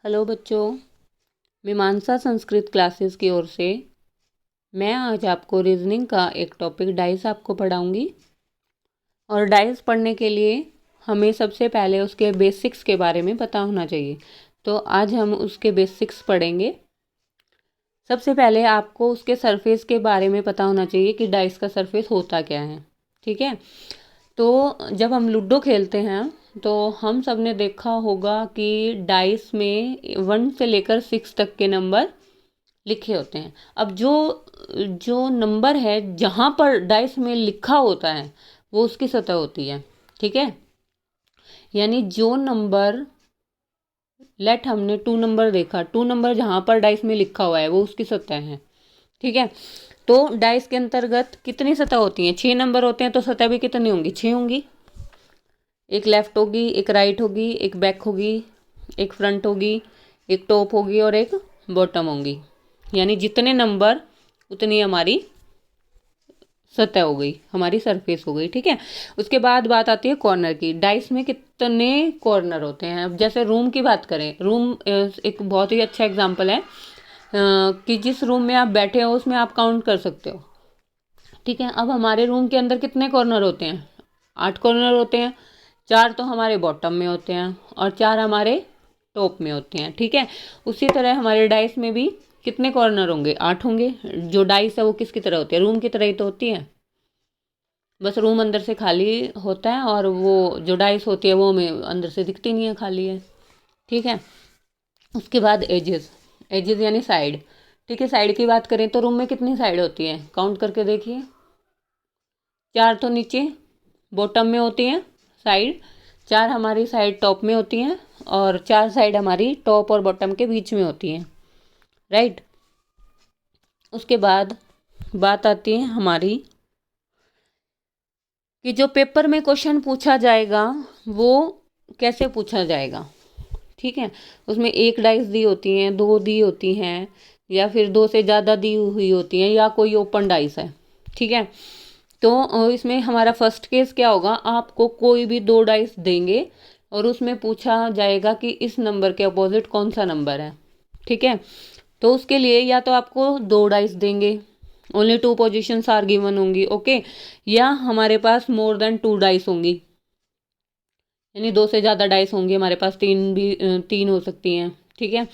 Hello बच्चों, मीमांसा Sanskrit classes की ओर से मैं आज आपको रीजनिंग का एक टॉपिक डाइस आपको पढ़ाऊंगी। और डाइस पढ़ने के लिए हमें सबसे पहले उसके बेसिक्स के बारे में पता होना चाहिए। तो आज हम उसके बेसिक्स पढ़ेंगे। सबसे पहले आपको उसके सरफेस के बारे में पता होना चाहिए कि डाइस का सरफेस होता क्या है। ठीक है, तो जब हम लूडो खेलते हैं तो हम सब ने देखा होगा कि डाइस में 1 से लेकर 6 तक के नंबर लिखे होते हैं। अब जो जो नंबर है जहाँ पर डाइस में लिखा होता है वो उसकी सतह होती है। ठीक है, यानी जो नंबर हमने 2 नंबर देखा, 2 नंबर जहाँ पर डाइस में लिखा हुआ है वो उसकी सतह है। ठीक है, तो डाइस के अंतर्गत कितनी सतह होती हैं? 6 नंबर होते हैं, तो सतह भी कितनी होंगी? 6 होंगी। एक लेफ्ट होगी, एक राइट होगी, एक बैक होगी, एक फ्रंट होगी, एक टॉप होगी और एक बॉटम होगी। यानी जितने नंबर उतनी हमारी सतह हो गई, हमारी सरफेस हो गई। ठीक है, उसके बाद बात आती है कॉर्नर की। डाइस में कितने कॉर्नर होते हैं? अब जैसे रूम की बात करें, रूम एक बहुत ही अच्छा एग्जाम्पल है कि जिस रूम में आप बैठे हो उसमें आप काउंट कर सकते हो। ठीक है, अब हमारे रूम के अंदर कितने कॉर्नर होते हैं? 8 कॉर्नर होते हैं। 4 तो हमारे बॉटम में होते हैं और 4 हमारे टॉप में होते हैं। ठीक है, उसी तरह हमारे डाइस में भी कितने कॉर्नर होंगे? 8 होंगे। जो डाइस है वो किसकी तरह होती है? रूम की तरह ही तो होती है, बस रूम अंदर से खाली होता है और वो जो डाइस होती है वो हमें अंदर से दिखती नहीं है, खाली है। ठीक है, उसके बाद एजेस। एजेस यानी साइड। ठीक है, साइड की बात करें तो रूम में कितनी साइड होती है? काउंट करके देखिए। 4 तो नीचे बॉटम में होती हैं साइड, 4 हमारी साइड टॉप में होती हैं और 4 साइड हमारी टॉप और बॉटम के बीच में होती हैं। राइट, उसके बाद बात आती है हमारी कि जो पेपर में क्वेश्चन पूछा जाएगा वो कैसे पूछा जाएगा। ठीक है, उसमें 1 डाइस दी होती हैं, 2 दी होती हैं, या फिर 2 से ज़्यादा दी हुई होती हैं, या कोई ओपन डाइस है। ठीक है, तो इसमें हमारा फर्स्ट केस क्या होगा? आपको कोई भी 2 डाइस देंगे और उसमें पूछा जाएगा कि इस नंबर के अपोजिट कौन सा नंबर है। ठीक है, तो उसके लिए या तो आपको 2 डाइस देंगे, ओनली 2 पोजिशंस आर गिवन होंगी। ओके, या हमारे पास मोर देन 2 डाइस होंगी, यानी 2 से ज़्यादा डाइस होंगी हमारे पास, 3 हो सकती हैं। ठीक है,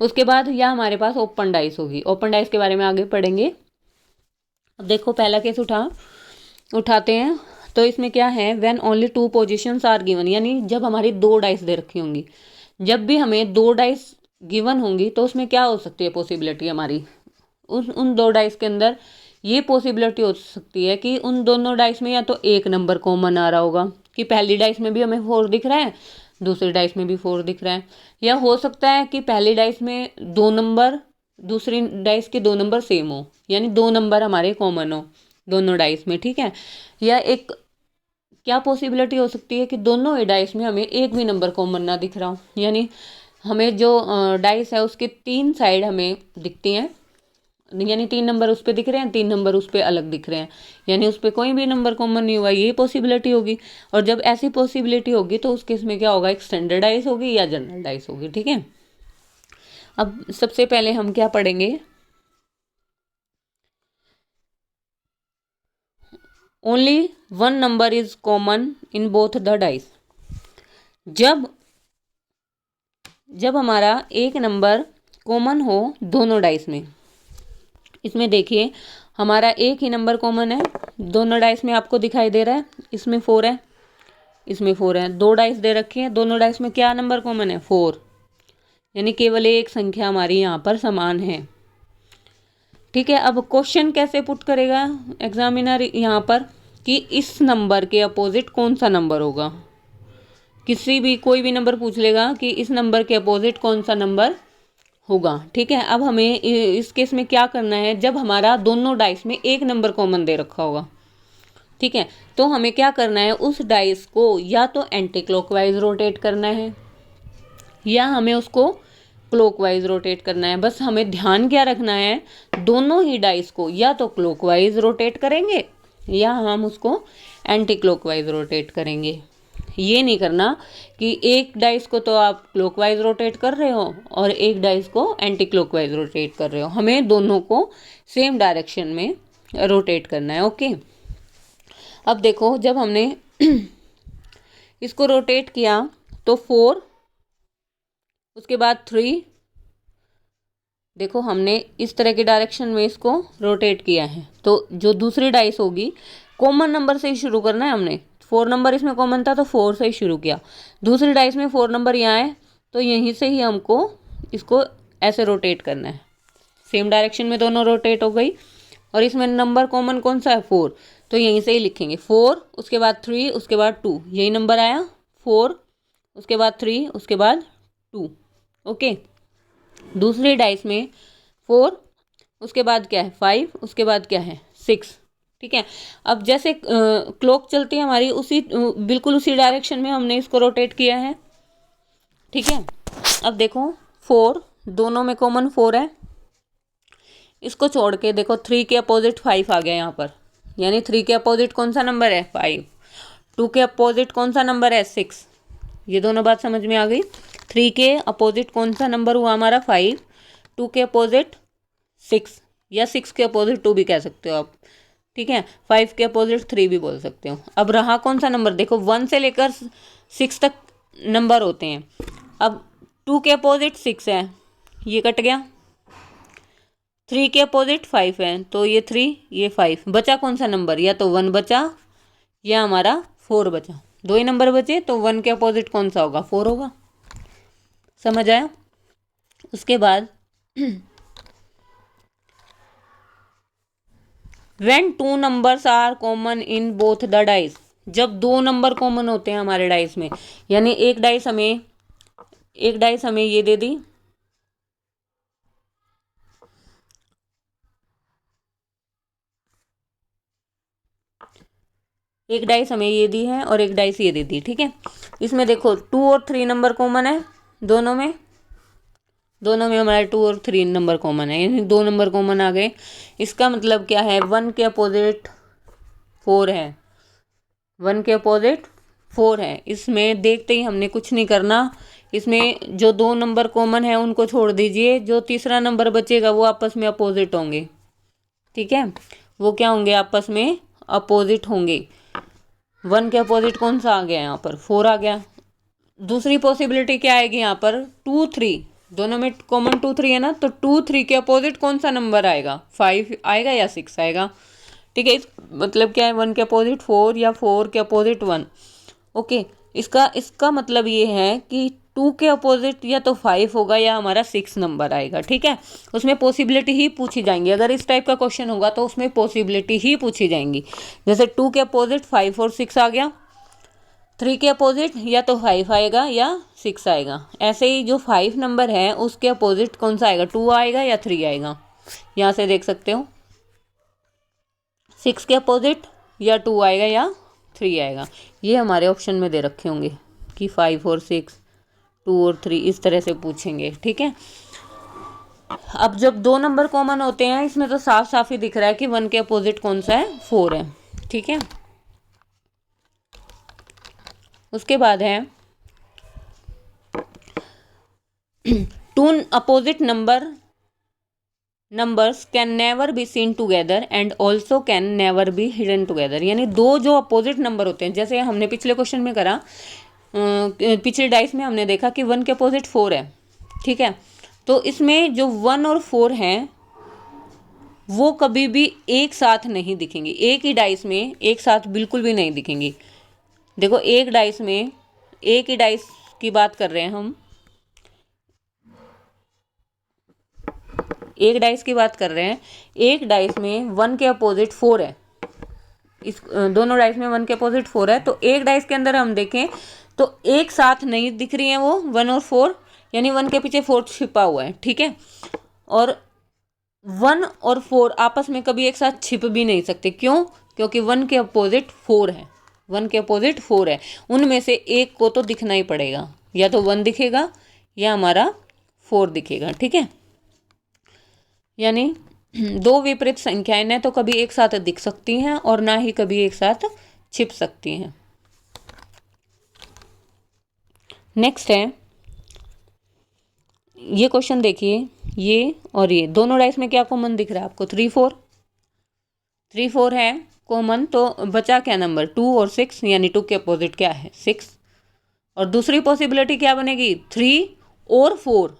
उसके बाद या हमारे पास ओपन डाइस होगी। ओपन डाइस के बारे में आगे पढ़ेंगे। अब देखो, पहला केस उठाते हैं। तो इसमें क्या है? When only 2 positions are given, यानी जब हमारी 2 डाइस दे रखी होंगी। जब भी हमें 2 डाइस गिवन होंगी तो उसमें क्या हो सकती है पॉसिबिलिटी हमारी? उन 2 डाइस के अंदर ये पॉसिबिलिटी हो सकती है कि उन दोनों डाइस में या तो एक नंबर कॉमन आ रहा होगा, कि पहली डाइस में भी हमें 4 दिख रहा है, दूसरी डाइस में भी 4 दिख रहा है। या हो सकता है कि पहली डाइस में 2 नंबर, दूसरी डाइस के 2 नंबर सेम हो, यानी 2 नंबर हमारे कॉमन हो दोनों डाइस में। ठीक है, या एक क्या पॉसिबिलिटी हो सकती है कि दोनों ही डाइस में हमें एक भी नंबर कॉमन ना दिख रहा हो, यानी हमें जो डाइस है उसके 3 साइड हमें दिखती हैं, यानी 3 नंबर उस पर दिख रहे हैं, 3 नंबर उस पर अलग दिख रहे हैं, यानी उस पर कोई भी नंबर कॉमन नहीं हुआ, ये पॉसिबिलिटी होगी। और जब ऐसी पॉसिबिलिटी होगी तो उस केस में क्या होगा? एक स्टैंडर्ड डाइस होगी या जनरल डाइस होगी। ठीक है, अब सबसे पहले हम क्या पढ़ेंगे? Only 1 number is common in both the dice. जब हमारा एक नंबर कॉमन हो दोनों डाइस में, इसमें देखिए हमारा एक ही नंबर कॉमन है दोनों डाइस में, आपको दिखाई दे रहा है। इसमें 4 है, इसमें 4 है, 2 डाइस दे रखी है, दोनों डाइस में क्या नंबर कॉमन है? 4, यानी केवल एक संख्या हमारी यहाँ पर समान है। ठीक है, अब क्वेश्चन कैसे पुट करेगा एग्जामिनर यहाँ पर कि इस नंबर के अपोजिट कौन सा नंबर होगा? कोई भी नंबर पूछ लेगा कि इस नंबर के अपोजिट कौन सा नंबर होगा। ठीक है, अब हमें इस केस में क्या करना है? जब हमारा दोनों डाइस में एक नंबर कॉमन दे रखा होगा, ठीक है, तो हमें क्या करना है? उस डाइस को या तो एंटी क्लॉकवाइज रोटेट करना है या हमें उसको क्लॉकवाइज रोटेट करना है। बस हमें ध्यान क्या रखना है? दोनों ही डाइस को या तो क्लॉकवाइज रोटेट करेंगे या हम उसको एंटी क्लॉकवाइज रोटेट करेंगे। ये नहीं करना कि एक डाइस को तो आप क्लॉकवाइज रोटेट कर रहे हो और एक डाइस को एंटी क्लॉकवाइज रोटेट कर रहे हो, हमें दोनों को सेम डायरेक्शन में रोटेट करना है। ओके, अब देखो जब हमने इसको रोटेट किया तो 4, उसके बाद 3, देखो हमने इस तरह के डायरेक्शन में इसको रोटेट किया है। तो जो दूसरी डाइस होगी, कॉमन नंबर से ही शुरू करना है हमने, 4 नंबर इसमें कॉमन था तो 4 से ही शुरू किया। दूसरी डाइस में 4 नंबर यहाँ है तो यहीं से ही हमको इसको ऐसे रोटेट करना है, सेम डायरेक्शन में दोनों रोटेट हो गई। और इसमें नंबर कॉमन कौन सा है, 4, तो यहीं से ही लिखेंगे 4, उसके बाद 3, उसके बाद 2, यही नंबर आया 4, उसके बाद 3, उसके बाद 2। ओके, दूसरी डाइस में 4, उसके बाद क्या है 5, उसके बाद क्या है 6। ठीक है, अब जैसे क्लॉक चलती है हमारी उसी बिल्कुल उसी डायरेक्शन में हमने इसको रोटेट किया है। ठीक है, अब देखो 4 दोनों में कॉमन 4 है, इसको छोड़ के देखो 3 के अपोजिट 5 आ गया यहाँ पर, यानी 3 के अपोजिट कौन सा नंबर है 5, 2 के अपोजिट कौन सा नंबर है 6। ये दोनों बात समझ में आ गई। 3 के अपोजिट कौन सा नंबर हुआ हमारा 5, 2 के अपोजिट 6, या 6 के अपोजिट 2 भी कह सकते हो आप। ठीक है, 5 के अपोजिट 3 भी बोल सकते हो। अब रहा कौन सा नंबर, देखो 1 से लेकर 6 तक नंबर होते हैं। अब 2 के अपोजिट 6 है, ये कट गया। 3 के अपोजिट 5 है तो ये 3, ये 5, बचा कौन सा नंबर, या तो 1 बचा या हमारा 4 बचा, 2 ही नंबर बचे। तो 1 के अपोजिट कौन सा होगा, 4 होगा। समझ आया। उसके बाद when 2 numbers are common in both the dice, जब 2 नंबर कॉमन होते हैं हमारे डाइस में, यानी एक डाइस हमें ये दे दी, एक डाइस हमें ये दी है और एक डाइस ये दे दी। ठीक है, इसमें देखो 2 और 3 नंबर कॉमन है, दोनों में हमारे 2 और 3 नंबर कॉमन है, यानी 2 नंबर कॉमन आ गए। इसका मतलब क्या है, 1 के अपोजिट 4 है, 1 के अपोजिट 4 है। इसमें देखते ही हमने कुछ नहीं करना, इसमें जो 2 नंबर कॉमन है उनको छोड़ दीजिए, जो तीसरा नंबर बचेगा वो आपस में अपोजिट होंगे। ठीक है, वो क्या होंगे, आपस में अपोजिट होंगे। 1 के अपोजिट कौन सा आ गया, यहाँ पर 4 आ गया। दूसरी पॉसिबिलिटी क्या आएगी यहाँ पर, 2, 3, दोनों में कॉमन 2, 3 है ना, तो 2, 3 के अपोजिट कौन सा नंबर आएगा, 5 आएगा या 6 आएगा। ठीक है, इस मतलब क्या है, 1 के अपोजिट 4 या 4 के अपोजिट 1। ओके, इसका मतलब ये है कि 2 के अपोजिट या तो 5 होगा या हमारा 6 नंबर आएगा। ठीक है, उसमें पॉसिबिलिटी ही पूछी जाएंगी, अगर इस टाइप का क्वेश्चन होगा तो उसमें पॉसिबिलिटी ही पूछी जाएंगी। जैसे 2 के अपोजिट 5 और 6 आ गया, 3 के अपोजिट या तो 5 आएगा या 6 आएगा। ऐसे ही जो 5 नंबर है उसके अपोजिट कौन सा आएगा, 2 आएगा या 3 आएगा। यहाँ से देख सकते हो 6 के अपोजिट या 2 आएगा या 3 आएगा। ये हमारे ऑप्शन में दे रखे होंगे कि 5 और 6, 2 और 3, इस तरह से पूछेंगे। ठीक है, अब जब 2 नंबर कॉमन होते हैं इसमें तो साफ साफ ही दिख रहा है कि 1 के अपोजिट कौन सा है, 4 है। ठीक है, उसके बाद है 2 opposite numbers can never be seen together and also can never be hidden together, यानी 2 जो अपोजिट नंबर होते हैं, जैसे हमने पिछले क्वेश्चन में करा, पिछले डाइस में हमने देखा कि 1 के अपोजिट 4 है। ठीक है, तो इसमें जो 1 और 4 हैं वो कभी भी एक साथ नहीं दिखेंगे, एक ही डाइस में एक साथ बिल्कुल भी नहीं दिखेंगी। देखो एक डाइस में, एक ही डाइस की बात कर रहे हैं हम, एक डाइस की बात कर रहे हैं, एक डाइस में 1 के अपोजिट 4 है, इस दोनों डाइस में 1 के अपोजिट 4 है, तो एक डाइस के अंदर हम देखें तो एक साथ नहीं दिख रही हैं वो 1 और 4, यानी 1 के पीछे 4 छिपा हुआ है। ठीक है, और 1 और 4 आपस में कभी एक साथ छिप भी नहीं सकते, क्यों, क्योंकि 1 के अपोजिट 4 है, 1 के अपोजिट 4 है, उनमें से एक को तो दिखना ही पड़ेगा, या तो 1 दिखेगा या हमारा 4 दिखेगा। ठीक है, यानी 2 विपरीत संख्याएं न तो कभी एक साथ दिख सकती हैं और ना ही कभी एक साथ छिप सकती हैं। नेक्स्ट है ये क्वेश्चन देखिए, ये और ये दोनों डाइस में क्या कॉमन दिख रहा है आपको? 3 4, 3 4 है कॉमन, तो बचा क्या नंबर? 2 और 6, यानी 2 के अपोजिट क्या है? 6। और दूसरी पॉसिबिलिटी क्या बनेगी? 3 और 4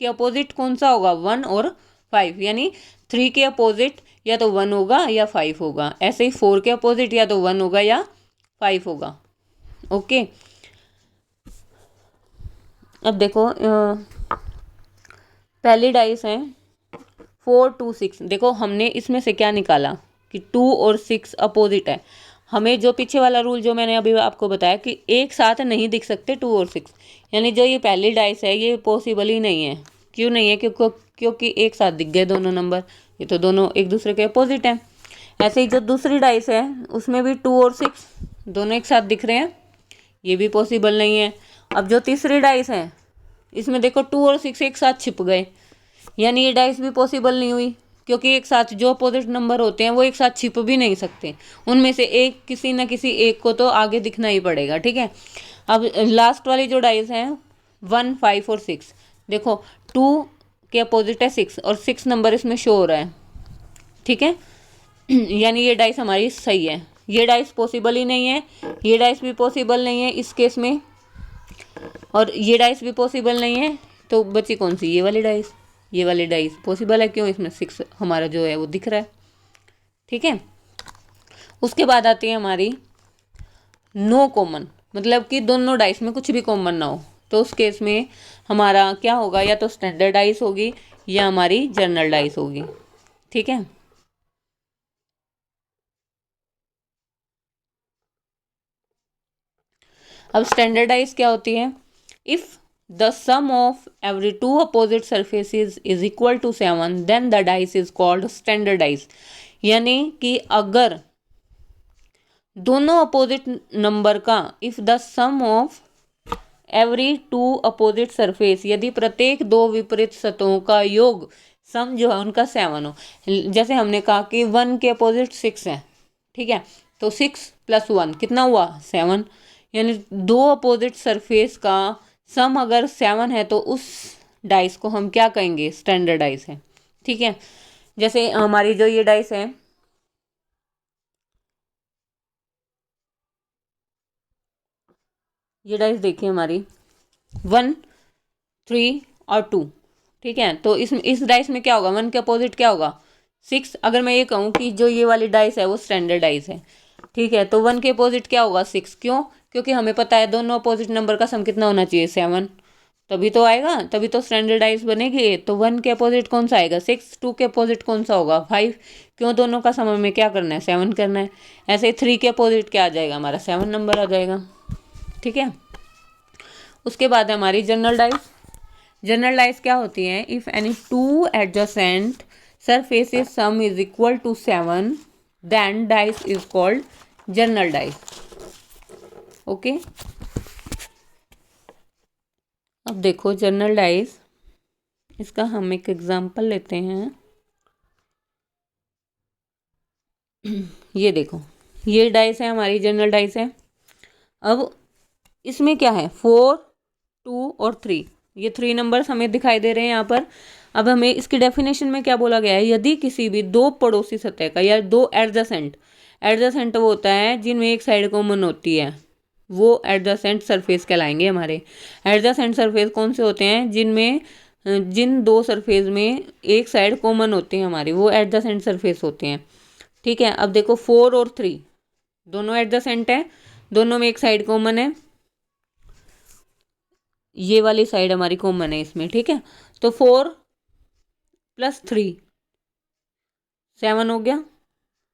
के अपोजिट कौन सा होगा? 1 और 5, यानी 3 के अपोजिट या तो 1 होगा या 5 होगा, ऐसे ही 4 के अपोजिट या तो 1 होगा या 5 होगा। ओके, अब देखो पहली डाइस है 4 2 6। देखो हमने इसमें से क्या निकाला कि 2 और 6 अपोजिट है। हमें जो पीछे वाला रूल जो मैंने अभी आपको बताया कि एक साथ नहीं दिख सकते 2 और 6, यानी जो ये पहली डाइस है ये पॉसिबल ही नहीं है। क्यों नहीं है? क्योंकि एक साथ दिख गए दोनों नंबर, ये तो दोनों एक दूसरे के अपोजिट हैं। ऐसे ही जो दूसरी डाइस है उसमें भी 2 और 6 दोनों एक साथ दिख रहे हैं, ये भी पॉसिबल नहीं है। अब जो तीसरी डाइस है इसमें देखो 2 और 6 एक साथ छिप गए, यानी ये डाइस भी पॉसिबल नहीं हुई, क्योंकि एक साथ जो अपोजिट नंबर होते हैं वो एक साथ छिप भी नहीं सकते, उनमें से एक किसी न किसी एक को तो आगे दिखना ही पड़ेगा। ठीक है, अब लास्ट वाली जो डाइस हैं 1 5 और 6, देखो 2 के अपोजिट है 6 और 6 नंबर इसमें शो हो रहा है। ठीक है, यानी ये डाइस हमारी सही है। ये डाइस पॉसिबल ही नहीं है, ये डाइस भी पॉसिबल नहीं है इस केस में, और ये डाइस भी पॉसिबल नहीं है, तो बची कौन सी? ये वाली डाइस। ये वाली डाइस पॉसिबल है, क्यों? इसमें 6 हमारा जो है वो दिख रहा है। ठीक है, उसके बाद आती है हमारी नो कॉमन, मतलब कि दोनों डाइस में कुछ भी कॉमन ना हो, तो उस केस में हमारा क्या होगा? या तो स्टैंडर्ड डाइस होगी या हमारी जनरल डाइस होगी। ठीक है, अब स्टैंडर्ड डाइस क्या होती है? If the sum of every two opposite surfaces is equal to 7 then the dice is called standard dice, यानी कि अगर दोनों अपोजिट नंबर का, if the sum of every two opposite surface, यदि प्रत्येक दो विपरीत सतहों का योग सम जो है उनका 7 हो। जैसे हमने कहा कि 1 के अपोजिट 6 है, ठीक है, तो 6 + 1 कितना हुआ? 7, यानी दो अपोजिट सरफेस का सम अगर 7 है तो उस डाइस को हम क्या कहेंगे? स्टैंडर्ड डाइस है। ठीक है, जैसे हमारी जो ये डाइस है, ये डाइस देखिए हमारी 1 3 और 2, ठीक है, तो इस डाइस में क्या होगा? 1 के अपोजिट क्या होगा? 6। अगर मैं ये कहूँ कि जो ये वाली डाइस है वो स्टैंडर्ड डाइस है, ठीक है, तो 1 के अपोजिट क्या होगा? 6। क्यों? क्योंकि हमें पता है दोनों अपोजिट नंबर का सम कितना होना चाहिए? 7, तभी तो आएगा, तभी तो स्टैंडर्ड डाइस बनेगी। तो 1 के अपोजिट कौन सा आएगा? 6। 2 के अपोजिट कौन सा होगा? 5। क्यों? दोनों का सम हमें क्या करना है? 7 करना है। ऐसे ही 3 के अपोजिट क्या आ जाएगा? हमारा 7 नंबर आ जाएगा। ठीक है, उसके बाद है हमारी जनरल डाइस। जनरल डाइस क्या होती है? If any two adjacent surfaces sum is equal to 7 then dice is called general dice. Okay, अब देखो जनरल डाइस, इसका हम एक एग्जांपल लेते हैं। ये देखो, ये डाइस है हमारी जनरल डाइस है। अब इसमें क्या है? 4 2 और 3, ये 3 नंबर्स हमें दिखाई दे रहे हैं यहाँ पर। अब हमें इसकी डेफिनेशन में क्या बोला गया है? यदि किसी भी दो पड़ोसी सतह का या दो एडजेसेंट, एडजेसेंट वो होता है जिनमें एक साइड कॉमन होती है, वो एडजेसेंट सरफेस कहलाएंगे हमारे। एडजेसेंट सरफेस कौन से होते हैं? जिनमें जिन दो सरफेस में एक साइड कॉमन होती है हमारी, वो एडजेसेंट सरफेस होते हैं। ठीक है, अब देखो 4 और 3 दोनों एडजेसेंट है, दोनों में एक साइड कॉमन है, ये वाली साइड हमारी कॉमन है इसमें। ठीक है, तो 4 + 3 7 हो गया।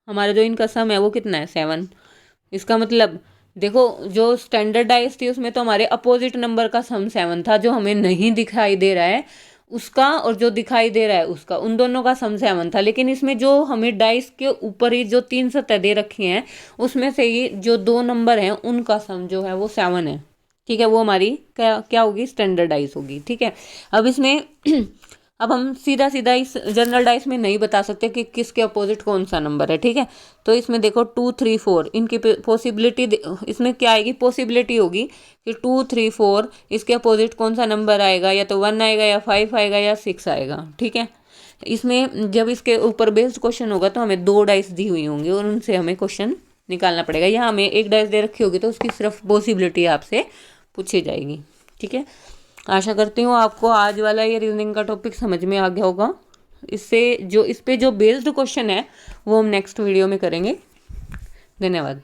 हमारा जो इनका सम है वो कितना है? 7। इसका मतलब देखो, जो स्टैंडर्ड डाइस थी उसमें तो हमारे अपोजिट नंबर का सम 7 था, जो हमें नहीं दिखाई दे रहा है उसका और जो दिखाई दे रहा है उसका, उन दोनों का सम 7 था। लेकिन इसमें जो हमें डाइस के ऊपर ही जो 3 सतह दे रखी हैं उसमें से ही जो 2 नंबर हैं उनका सम जो है वो 7 है। ठीक है, वो हमारी क्या क्या होगी? स्टैंडर्ड डाइस होगी। ठीक है, अब इसमें अब हम सीधा सीधा इस जनरल डाइस में नहीं बता सकते कि किसके अपोजिट कौन सा नंबर है, ठीक है। तो इसमें देखो 2 3 4 इनकी पॉसिबिलिटी, इसमें क्या आएगी, पॉसिबिलिटी होगी कि 2 3 4 इसके अपोजिट कौन सा नंबर आएगा, या तो 1 आएगा या 5 आएगा या 6 आएगा, ठीक है। इसमें जब इसके ऊपर बेस्ड क्वेश्चन होगा तो हमें 2 डाइस दी हुई होंगी और उनसे हमें क्वेश्चन निकालना पड़ेगा। यहाँ हमें 1 डाइस दे रखी होगी तो उसकी सिर्फ पॉसिबिलिटी आपसे पूछी जाएगी, ठीक है। आशा करती हूँ आपको आज वाला ये रीजनिंग का टॉपिक समझ में आ गया होगा। इससे जो इस पे जो बेस्ड क्वेश्चन है वो हम नेक्स्ट वीडियो में करेंगे। धन्यवाद।